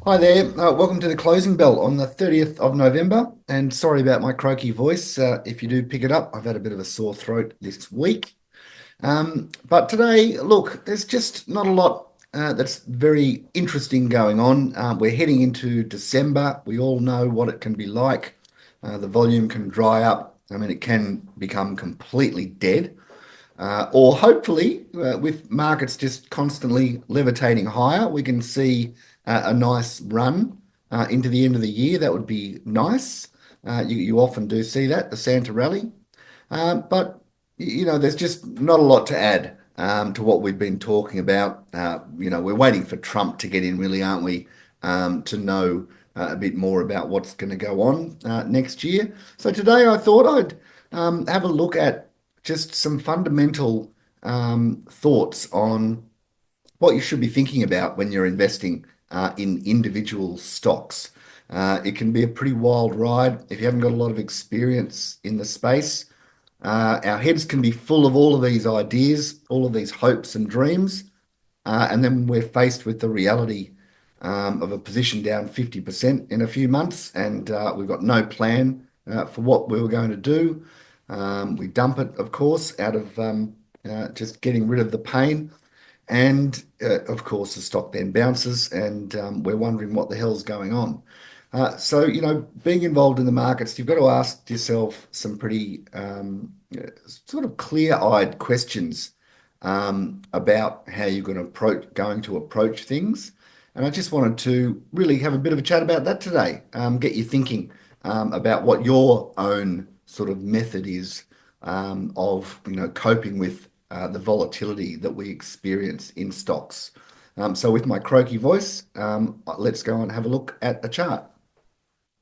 Hi there. Welcome to the closing bell on the 30th of November. And sorry about my croaky voice. If you do pick it up, I've had a bit of a sore throat this week. But today, look, there's just not a lot that's very interesting going on. We're heading into December. We all know what it can be like. The volume can dry up. I mean, it can become completely dead. Or hopefully, with markets just constantly levitating higher, we can see a nice run into the end of the year. That would be nice. You often do see that, the Santa rally. But there's just not a lot to add to what we've been talking about. We're waiting for Trump to get in, really, aren't we? To know a bit more about what's going to go on next year. So today I thought I'd have a look at just some fundamental thoughts on what you should be thinking about when you're investing in individual stocks. It can be a pretty wild ride if you haven't got a lot of experience in the space. Our heads can be full of all of these ideas, all of these hopes and dreams, and then we're faced with the reality of a position down 50% in a few months, and we've got no plan for what we were going to do. We dump it, of course, out of just getting rid of the pain. And of course, the stock then bounces, and we're wondering what the hell's going on. So, being involved in the markets, you've got to ask yourself some pretty sort of clear-eyed questions about how you're going to approach things. And I just wanted to really have a bit of a chat about that today. Get you thinking about what your own sort of method is of coping with the volatility that we experience in stocks. So with my croaky voice, let's go and have a look at a chart.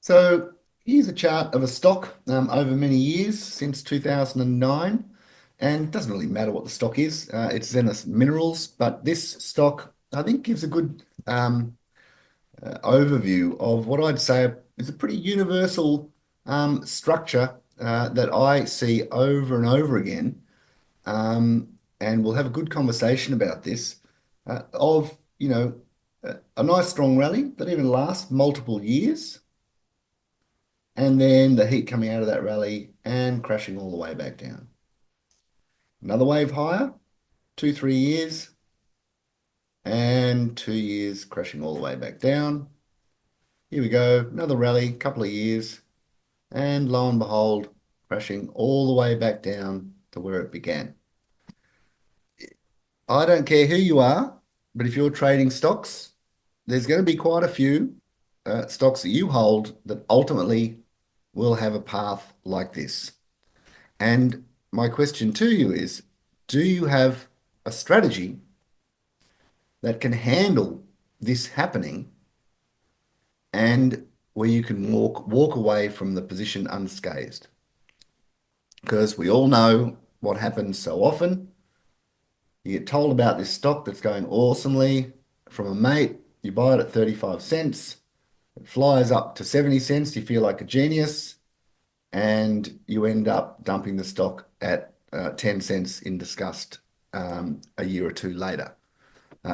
So here's a chart of a stock over many years since 2009. And it doesn't really matter what the stock is. It's Zenith Minerals, but this stock, I think, gives a good overview of what I'd say is a pretty universal structure that I see over and over again. And we'll have a good conversation about this of, a nice strong rally that even lasts multiple years, and then the heat coming out of that rally and crashing all the way back down. Another wave higher, 2, 3 years, and 2 years crashing all the way back down. Here we go, another rally, couple of years, and lo and behold, crashing all the way back down to where it began. I don't care who you are, but if you're trading stocks, there's going to be quite a few stocks that you hold that ultimately will have a path like this. And my question to you is, do you have a strategy that can handle this happening and where you can walk away from the position unscathed? Because we all know what happens so often. You get told about this stock that's going awesomely from a mate. You buy it at 35 cents. It flies up to 70 cents. You feel like a genius. And you end up dumping the stock at 10 cents in disgust a year or two later.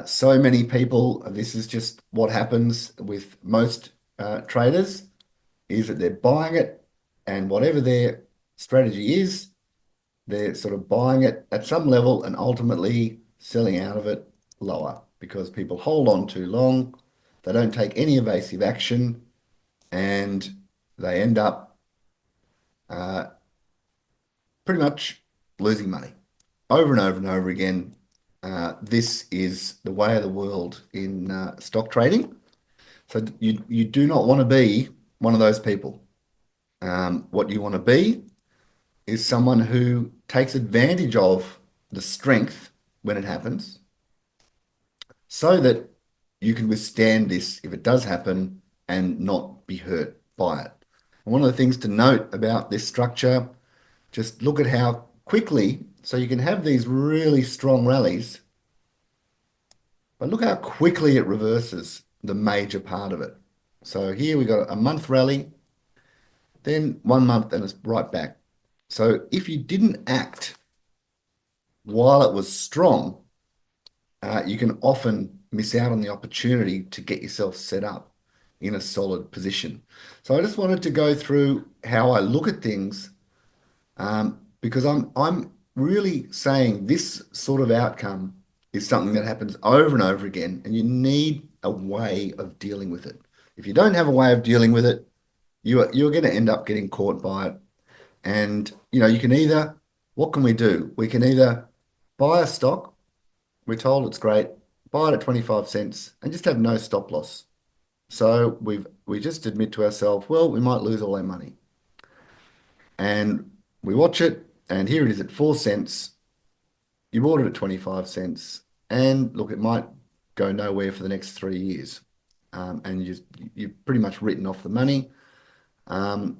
So many people, this is just what happens with most traders, is that they're buying it, and whatever their strategy is, they're sort of buying it at some level and ultimately selling out of it lower because people hold on too long, they don't take any evasive action, and they end up pretty much losing money over and over and over again. This is the way of the world in stock trading. So you do not want to be one of those people. What you want to be is someone who takes advantage of the strength when it happens so that you can withstand this if it does happen and not be hurt by it. And one of the things to note about this structure, just look at how quickly, so you can have these really strong rallies, but look how quickly it reverses the major part of it. So here we got a month rally, then 1 month, and it's right back. So if you didn't act while it was strong, you can often miss out on the opportunity to get yourself set up. in a solid position. So I just wanted to go through how I look at things, because I'm really saying this sort of outcome is something that happens over and over again, and you need a way of dealing with it. If you don't have a way of dealing with it, you're going to end up getting caught by it. And you can either, what can we do? We can either buy a stock, we're told it's great, buy it at 25 cents and just have no stop loss. So we just admit to ourselves, well, we might lose all our money. And we watch it, and here it is at 4 cents. You bought it at 25 cents, and look, it might go nowhere for the next 3 years. And you've pretty much written off the money. Um,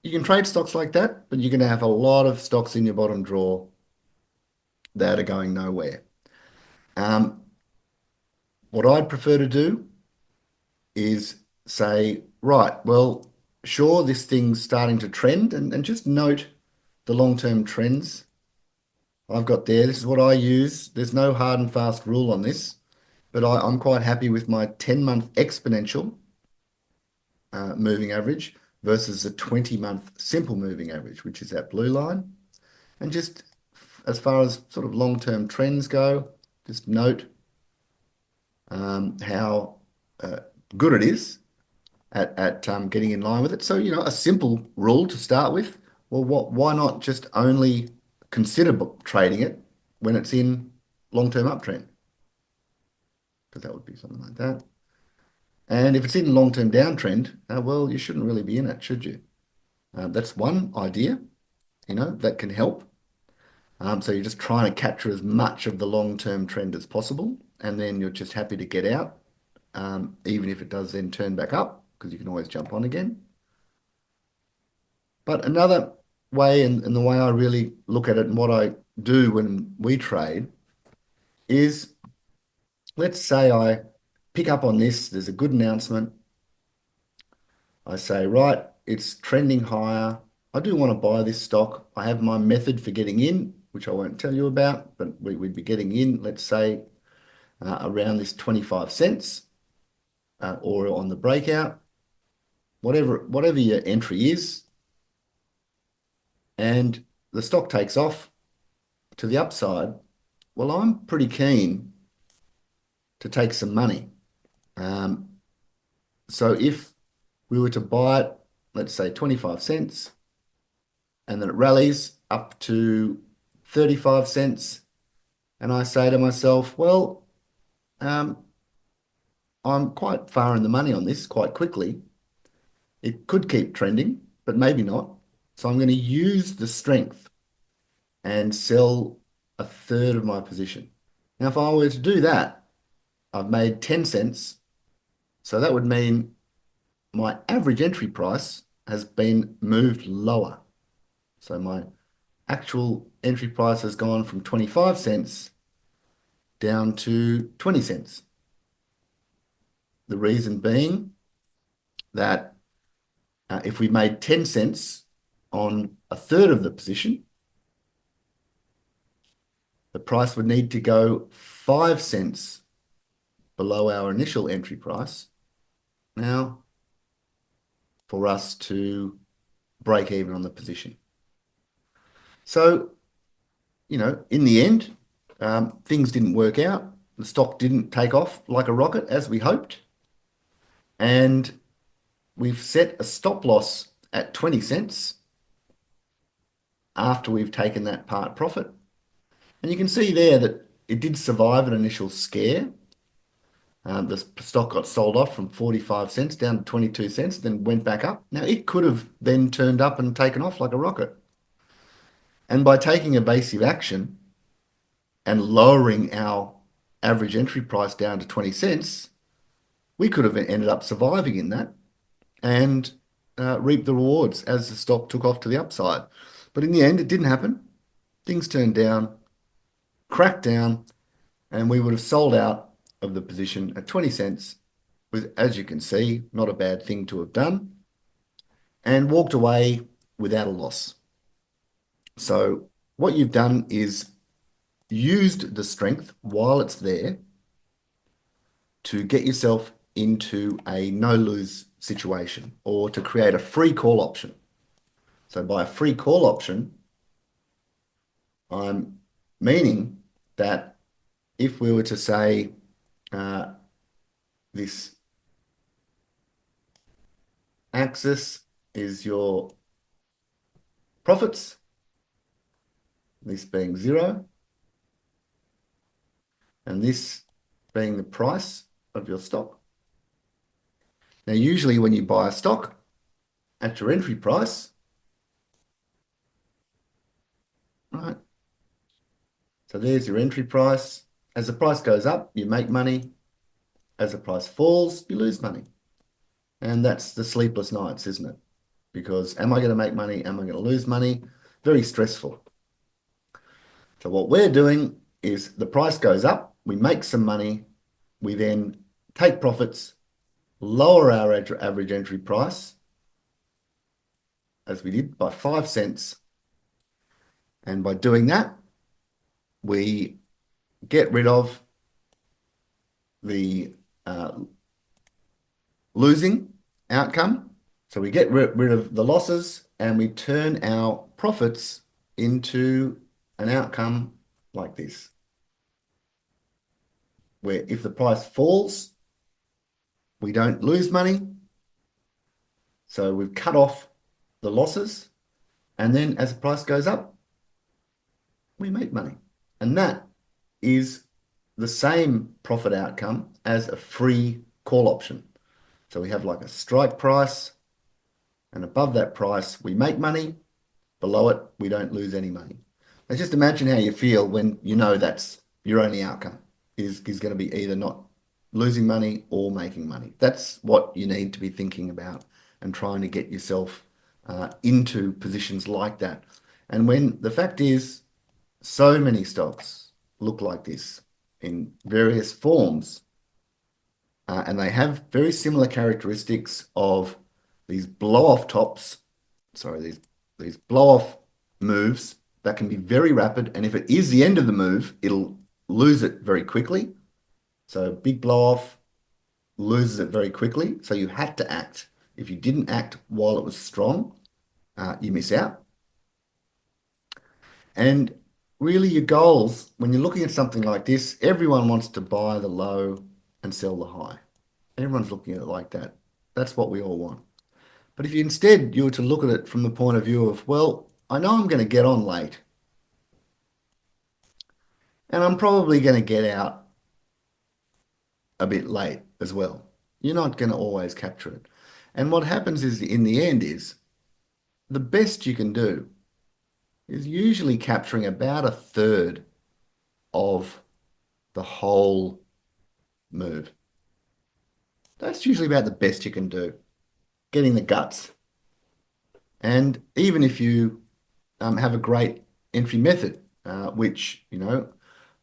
you can trade stocks like that, but you're going to have a lot of stocks in your bottom drawer that are going nowhere. Um, what I'd prefer to do is say, right, well, sure, this thing's starting to trend, and just note the long-term trends I've got there. This is what I use. There's no hard and fast rule on this, but I'm quite happy with my 10-month exponential moving average versus the 20-month simple moving average, which is that blue line. And just as far as sort of long-term trends go, just note how good it is at getting in line with it. So, a simple rule to start with. Well, why not just only consider trading it when it's in long-term uptrend? Because that would be something like that. And if it's in long-term downtrend, well, you shouldn't really be in it, should you? That's one idea, that can help. So you're just trying to capture as much of the long-term trend as possible, and then you're just happy to get out, even if it does then turn back up, because you can always jump on again. But another way, and the way I really look at it and what I do when we trade is, let's say I pick up on this, there's a good announcement. I say, right, it's trending higher. I do want to buy this stock. I have my method for getting in, which I won't tell you about, but we'd be getting in, let's say, around this 25 cents or on the breakout, whatever your entry is, and the stock takes off to the upside. Well, I'm pretty keen to take some money. So if we were to buy it, let's say 25 cents, and then it rallies up to 35 cents, and I say to myself, well, I'm quite far in the money on this quite quickly. It could keep trending, but maybe not. So I'm going to use the strength and sell a third of my position. Now, if I were to do that, I've made 10 cents. So that would mean my average entry price has been moved lower. So my actual entry price has gone from 25 cents down to 20 cents. The reason being that if we made 10 cents on a third of the position, the price would need to go 5 cents below our initial entry price now for us to break even on the position. So, in the end, things didn't work out. The stock didn't take off like a rocket as we hoped. And we've set a stop loss at 20 cents after we've taken that part profit. And you can see there that it did survive an initial scare. The stock got sold off from 45 cents down to 22 cents, then went back up. Now, it could have then turned up and taken off like a rocket. And by taking evasive action and lowering our average entry price down to 20 cents, we could have ended up surviving in that and reap the rewards as the stock took off to the upside. But in the end, it didn't happen. Things turned down, cracked down, and we would have sold out of the position at 20 cents, with, as you can see, not a bad thing to have done, and walked away without a loss. So what you've done is used the strength while it's there to get yourself into a no-lose situation or to create a free call option. So by a free call option, I'm meaning that if we were to say uh, this axis is your profits, this being 0, and this being the price of your stock. Now, usually when you buy a stock at your entry price, right? So there's your entry price. As the price goes up, you make money. As the price falls, you lose money. And that's the sleepless nights, isn't it? Because am I going to make money? Am I going to lose money? Very stressful. So what we're doing is the price goes up, we make some money, we then take profits, lower our average entry price, as we did, by 5 cents. And by doing that, we get rid of the losing outcome. So we get rid of the losses and we turn our profits into an outcome like this, where if the price falls, we don't lose money. So we've cut off the losses. And then as the price goes up, we make money. And that is the same profit outcome as a free call option. So we have like a strike price, and above that price, we make money. Below it, we don't lose any money. Now just imagine how you feel when you know that's your only outcome is going to be either not losing money or making money. That's what you need to be thinking about and trying to get yourself into positions like that. And when the fact is, so many stocks look like this in various forms, and they have very similar characteristics of these blow-off tops, sorry, these blow-off moves that can be very rapid. And if it is the end of the move, it'll lose it very quickly. So big blow-off loses it very quickly. So you had to act. If you didn't act while it was strong, you miss out. And really your goals, when you're looking at something like this, everyone wants to buy the low and sell the high. Everyone's looking at it like that. That's what we all want. But if you instead you were to look at it from the point of view of, well, I know I'm going to get on late and I'm probably going to get out a bit late as well. You're not going to always capture it. And what happens is in the end is the best you can do is usually capturing about a third of the whole move. That's usually about the best you can do, getting the guts. And even if you have a great entry method, which,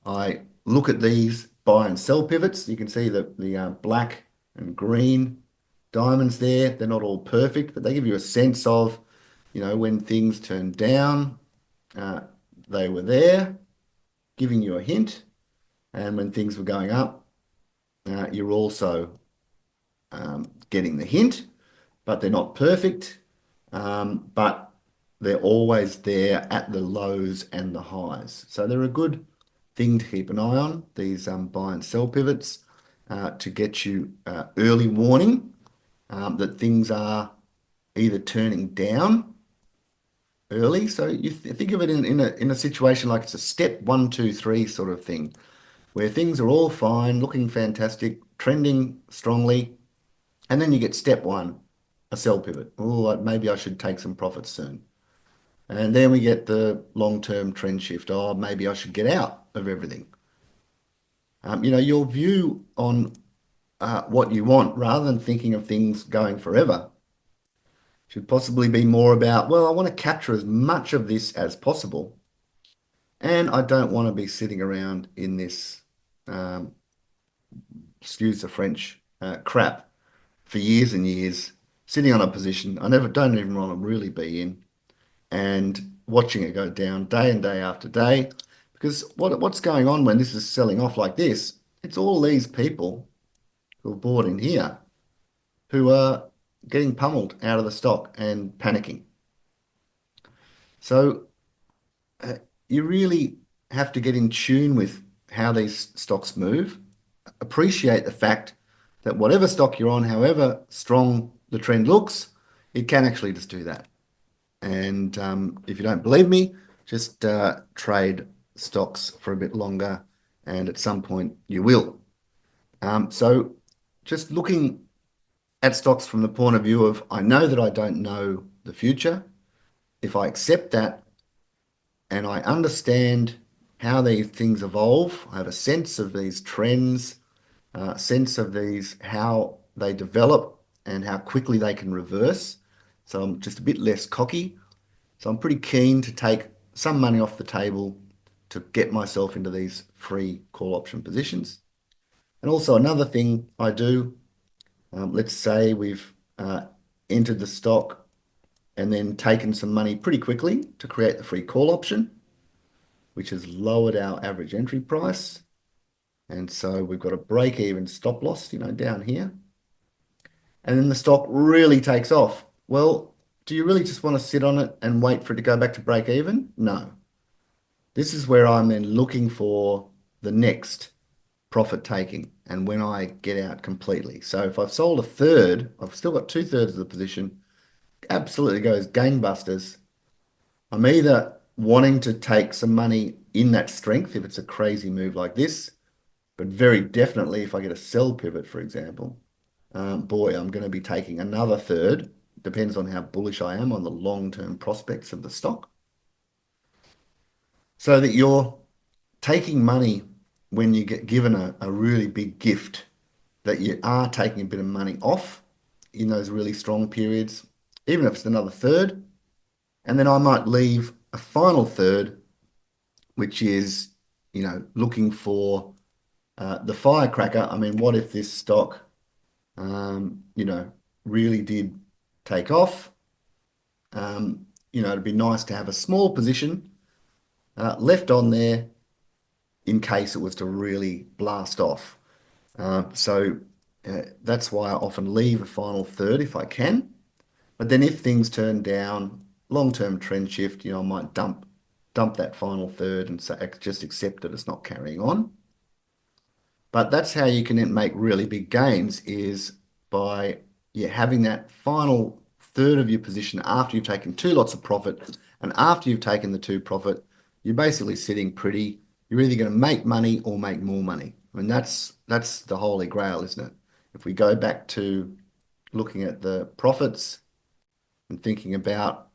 I look at these buy and sell pivots. You can see the black and green diamonds there. They're not all perfect, but they give you a sense of, when things turn down, they were there, giving you a hint. And when things were going up, you're also getting the hint, but they're not perfect. But they're always there at the lows and the highs. So they're a good thing to keep an eye on, these buy and sell pivots, to get you early warning that things are either turning down early. So you think of it in a situation like it's a step 1, 2, 3 sort of thing, where things are all fine, looking fantastic, trending strongly, and then you get step 1, a sell pivot. Oh, maybe I should take some profits soon. And then we get the long-term trend shift. Oh, maybe I should get out of everything. Your view on what you want, rather than thinking of things going forever, should possibly be more about, well, I want to capture as much of this as possible. And I don't want to be sitting around in this, excuse the French, crap for years and years, sitting on a position I don't even want to really be in, and watching it go down day and day after day. Because what's going on when this is selling off like this, it's all these people who are bought in here who are getting pummeled out of the stock and panicking. So uh, you really have to get in tune with how these stocks move. Appreciate the fact that whatever stock you're on, however strong the trend looks, it can actually just do that. And if you don't believe me, just trade stocks for a bit longer, and at some point you will. So just looking at stocks from the point of view of I know that I don't know the future. If I accept that and I understand how these things evolve, I have a sense of these trends, sense of these how they develop and how quickly they can reverse. So I'm just a bit less cocky. So I'm pretty keen to take some money off the table to get myself into these free call option positions. And also another thing I do, let's say we've entered the stock and then taken some money pretty quickly to create the free call option, which has lowered our average entry price. And so we've got a break even stop loss, down here. And then the stock really takes off. Well, do you really just want to sit on it and wait for it to go back to break even? No. This is where I'm then looking for the next profit taking and when I get out completely. So if I've sold a third, I've still got two-thirds of the position, absolutely goes gangbusters. I'm either wanting to take some money in that strength if it's a crazy move like this, but very definitely if I get a sell pivot, for example, boy, I'm going to be taking another third. Depends on how bullish I am on the long-term prospects of the stock. So that you're taking money when you get given a really big gift, that you are taking a bit of money off in those really strong periods, even if it's another third. And then I might leave a final third, which is, looking for the firecracker. I mean, what if this stock, really did take off? It'd be nice to have a small position left on there in case it was to really blast off. So that's why I often leave a final third if I can. But then if things turn down, long-term trend shift, I might dump that final third and say, just accept that it's not carrying on. But that's how you can make really big gains is by having that final third of your position after you've taken two lots of profit. And after you've taken the two profit, you're basically sitting pretty. You're either going to make money or make more money. I mean, that's the holy grail, isn't it? If we go back to looking at the profits and thinking about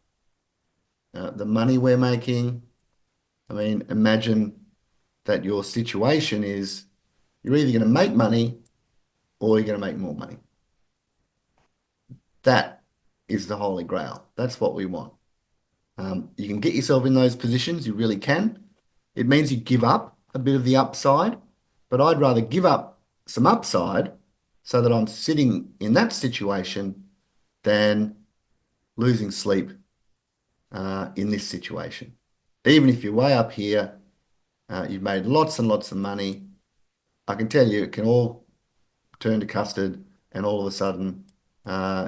the money we're making, I mean, imagine that your situation is you're either going to make money or you're going to make more money. That is the holy grail. That's what we want. You can get yourself in those positions, you really can. It means you give up a bit of the upside, but I'd rather give up some upside so that I'm sitting in that situation than losing sleep in this situation. Even if you're way up here, you've made lots and lots of money. I can tell you it can all turn to custard and all of a sudden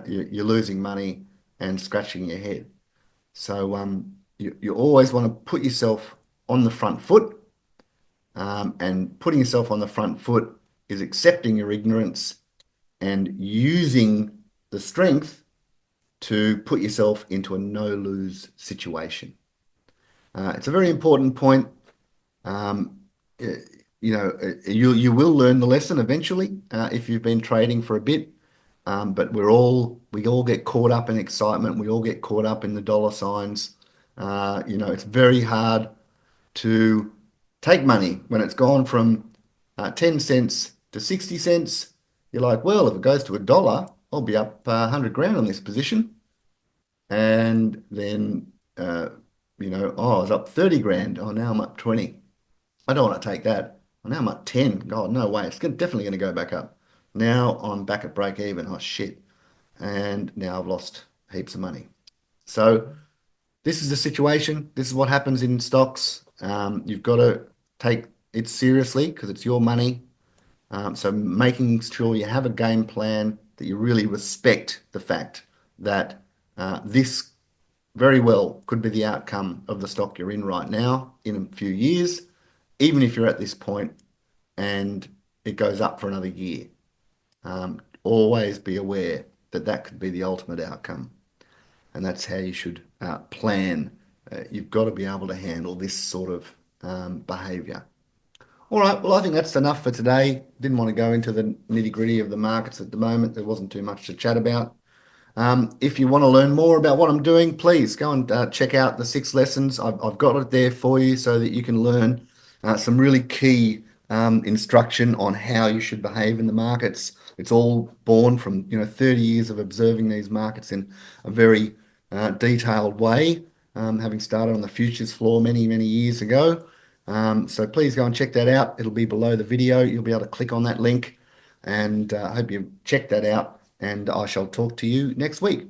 you're losing money and scratching your head. So you always want to put yourself on the front foot, and putting yourself on the front foot is accepting your ignorance and using the strength to put yourself into a no-lose situation. It's a very important point. Um, you will learn the lesson eventually if you've been trading for a bit. But we all get caught up in excitement. We all get caught up in the dollar signs. It's very hard to take money when it's gone from 10 cents to 60 cents. You're like, well, if it goes to $1, I'll be up 100 grand on this position. And then, I was up 30 grand. Oh, now I'm up 20. I don't want to take that. Well, now I'm up 10. God, no way. It's definitely going to go back up. Now I'm back at break even. Oh, shit. And now I've lost heaps of money. So this is the situation. This is what happens in stocks. You've got to take it seriously because it's your money. So making sure you have a game plan, that you really respect the fact that this very well could be the outcome of the stock you're in right now in a few years, even if you're at this point and it goes up for another year. Always be aware that that could be the ultimate outcome. And that's how you should plan. You've got to be able to handle this sort of behavior. All right, well, I think that's enough for today. Didn't want to go into the nitty-gritty of the markets at the moment. There wasn't too much to chat about. If you want to learn more about what I'm doing, please go and check out the 6 lessons. I've got it there for you so that you can learn some really key instruction on how you should behave in the markets. It's all born from 30 years of observing these markets in a very detailed way, having started on the futures floor many, many years ago. So please go and check that out. It'll be below the video. You'll be able to click on that link, and I hope you check that out. And I shall talk to you next week.